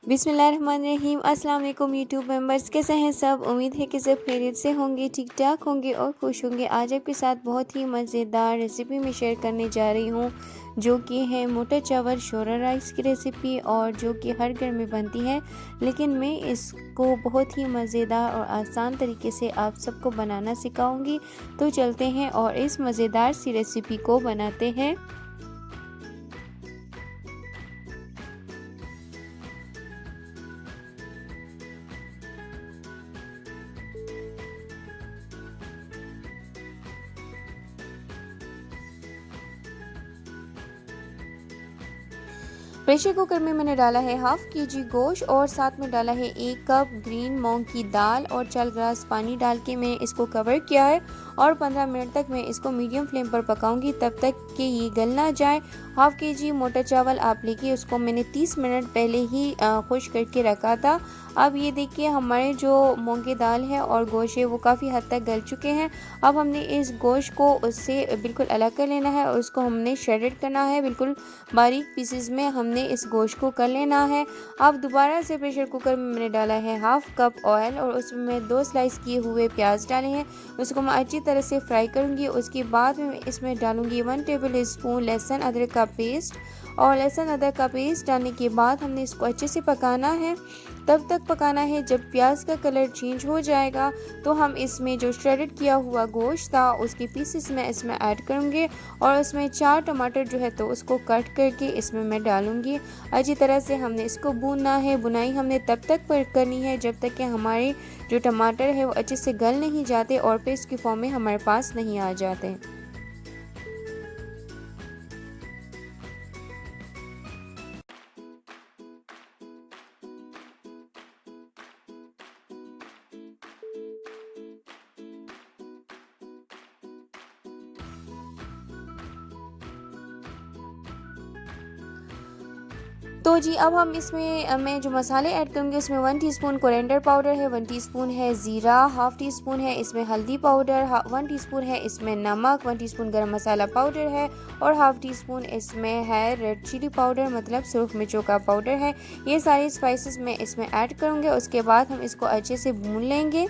बिस्मिल्लाहिर्रहमानिर्रहीम। अस्सलाम वालेकुम यूट्यूब मेंबर्स, कैसे हैं सब। उम्मीद है कि सब खैरियत से होंगे, ठीक ठाक होंगे और खुश होंगे। आज आपके साथ बहुत ही मज़ेदार रेसिपी में शेयर करने जा रही हूँ, जो कि है मोटा चावल शोरा राइस की रेसिपी, और जो कि हर घर में बनती है, लेकिन मैं इसको बहुत ही मज़ेदार और आसान तरीके से आप सबको बनाना सिखाऊंगी। तो चलते हैं और इस मज़ेदार सी रेसिपी को बनाते हैं। प्रेशर कुकर में मैंने डाला है हाफ केजी गोश्त, और साथ में डाला है 1 कप ग्रीन मूंग की दाल, और 4 ग्लास पानी डाल के मैं इसको कवर किया है, और 15 मिनट तक मैं इसको मीडियम फ्लेम पर पकाऊंगी, तब तक कि ये गल ना जाए। हाफ केजी मोटा चावल आप लेके उसको मैंने 30 मिनट पहले ही खुश करके रखा था। अब ये देखिए हमारे जो मूंग की दाल है और गोश्त है वो काफ़ी हद तक गल चुके हैं। अब हमने इस गोश्त को उससे बिल्कुल अलग कर लेना है, और उसको हमने श्रेडेड करना है, बिल्कुल बारीक पीसेस में हमने इस गोश्त को कर लेना है। अब दोबारा से प्रेशर कुकर में मैंने डाला है हाफ कप ऑयल, और उसमें 2 स्लाइस किए हुए प्याज डाले हैं। उसको मैं अच्छी तरह से फ्राई करूंगी। उसके बाद मैं इसमें डालूंगी 1 टेबल स्पून लहसुन अदरक का पेस्ट, और लहसुन अदरक का पेस्ट डालने के बाद हमने इसको अच्छे से पकाना है। तब तक पकाना है जब प्याज का कलर चेंज हो जाएगा, तो हम इसमें जो श्रेडेड किया हुआ गोश्त था उसके पीसेस में इसमें ऐड करूँगी, और उसमें 4 टमाटर जो है तो उसको कट करके इसमें मैं डालूँगी। अच्छी तरह से हमने इसको भूनना है। बुनाई हमने तब तक पर करनी है जब तक कि हमारे जो टमाटर है वो अच्छे से गल नहीं जाते और पेस्ट की फॉर्म में हमारे पास नहीं आ जाते। तो जी अब हम इसमें मैं जो मसाले ऐड करूँगी उसमें 1 टीस्पून कोरिएंडर पाउडर है, 1 टीस्पून है ज़ीरा, हाफ़ टी स्पून है इसमें हल्दी पाउडर, 1 टीस्पून है इसमें नमक, 1 टीस्पून गरम मसाला पाउडर है, और हाफ़ टी स्पून इसमें है रेड चिली पाउडर, मतलब सुर्ख मिर्चों का पाउडर है। ये सारी स्पाइसेस मैं इसमें ऐड करूँगी। उसके बाद हम इसको अच्छे से भून लेंगे।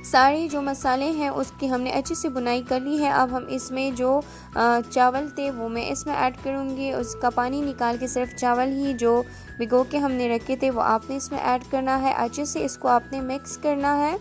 सारे जो मसाले हैं उसकी हमने अच्छे से बुनाई कर ली है। अब हम इसमें जो चावल थे वो मैं इसमें ऐड करूँगी। उसका पानी निकाल के सिर्फ चावल ही जो भिगो के हमने रखे थे वो आपने इसमें ऐड करना है। अच्छे से इसको आपने मिक्स करना है।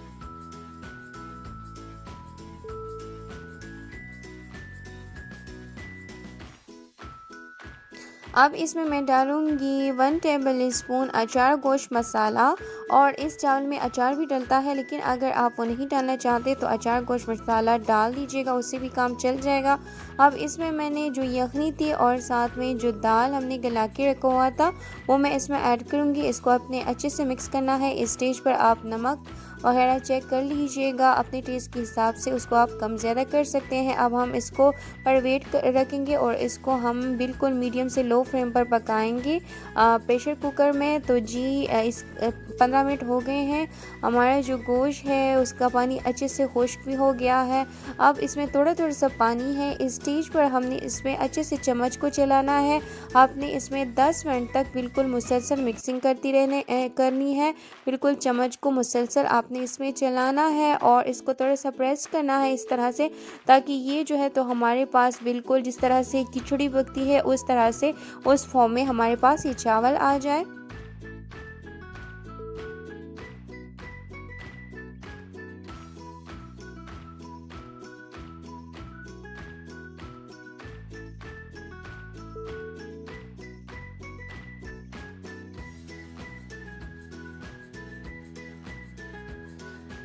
अब इसमें मैं डालूँगी 1 टेबल स्पून अचार गोश्त मसाला, और इस चावल में अचार भी डलता है, लेकिन अगर आप वो नहीं डालना चाहते तो अचार गोश्त मसाला डाल दीजिएगा, उससे भी काम चल जाएगा। अब इसमें मैंने जो यखनी थी और साथ में जो दाल हमने गला के रखा हुआ था वो मैं इसमें ऐड करूँगी। इसको अपने अच्छे से मिक्स करना है। इस स्टेज पर आप नमक वगैरह चेक कर लीजिएगा अपने टेस्ट के हिसाब से, उसको आप कम ज़्यादा कर सकते हैं। अब हम इसको पर वेट रखेंगे और इसको हम बिल्कुल मीडियम से लो फ्लेम पर पकाएंगे प्रेशर कुकर में। तो जी इस 15 मिनट हो गए हैं। हमारा जो गोश्त है उसका पानी अच्छे से खुश्क भी हो गया है। अब इसमें थोड़ा थोड़ा सा पानी है। इस स्टेज पर हमने इसमें अच्छे से चम्मच को चलाना है। आपने इसमें 10 मिनट तक बिल्कुल मुसलसल मिक्सिंग करनी है। बिल्कुल चम्मच को मुसलसल आपने इसमें चलाना है, और इसको थोड़ा सा प्रेस करना है इस तरह से, ताकि ये जो है तो हमारे पास बिल्कुल जिस तरह से खिचड़ी पकती है उस तरह से उस फॉर्म में हमारे पास ये चावल आ जाए।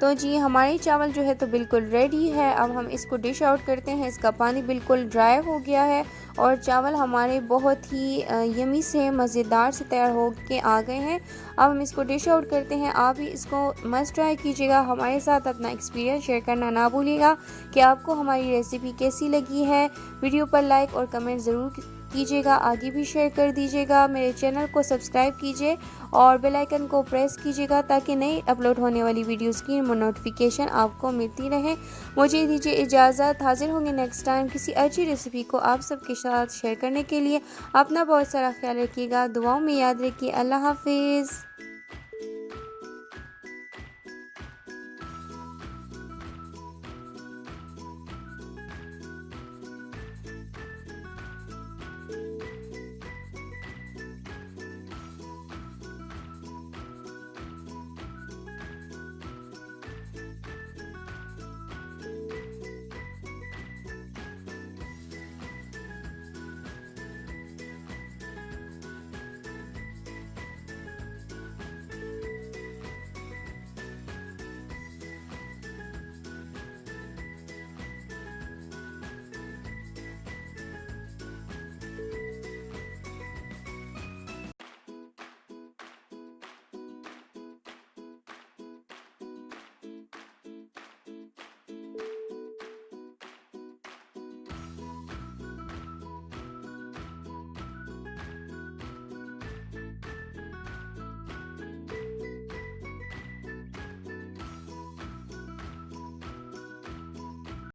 तो जी हमारे चावल जो है तो बिल्कुल रेडी है। अब हम इसको डिश आउट करते हैं। इसका पानी बिल्कुल ड्राई हो गया है, और चावल हमारे बहुत ही यमी से मज़ेदार से तैयार हो के आ गए हैं। अब हम इसको डिश आउट करते हैं। आप भी इसको मस्ट ट्राई कीजिएगा। हमारे साथ अपना एक्सपीरियंस शेयर करना ना भूलिएगा कि आपको हमारी रेसिपी कैसी लगी है। वीडियो पर लाइक और कमेंट ज़रूर कीजिएगा, आगे भी शेयर कर दीजिएगा। मेरे चैनल को सब्सक्राइब कीजिए और बेल आइकन को प्रेस कीजिएगा ताकि नई अपलोड होने वाली वीडियोस की नोटिफिकेशन आपको मिलती रहे। मुझे दीजिए इजाज़त। हाजिर होंगे नेक्स्ट टाइम किसी अच्छी रेसिपी को आप सबके साथ शेयर करने के लिए। अपना बहुत सारा ख्याल रखिएगा, दुआओं में याद रखिए। अल्लाह हाफिज़।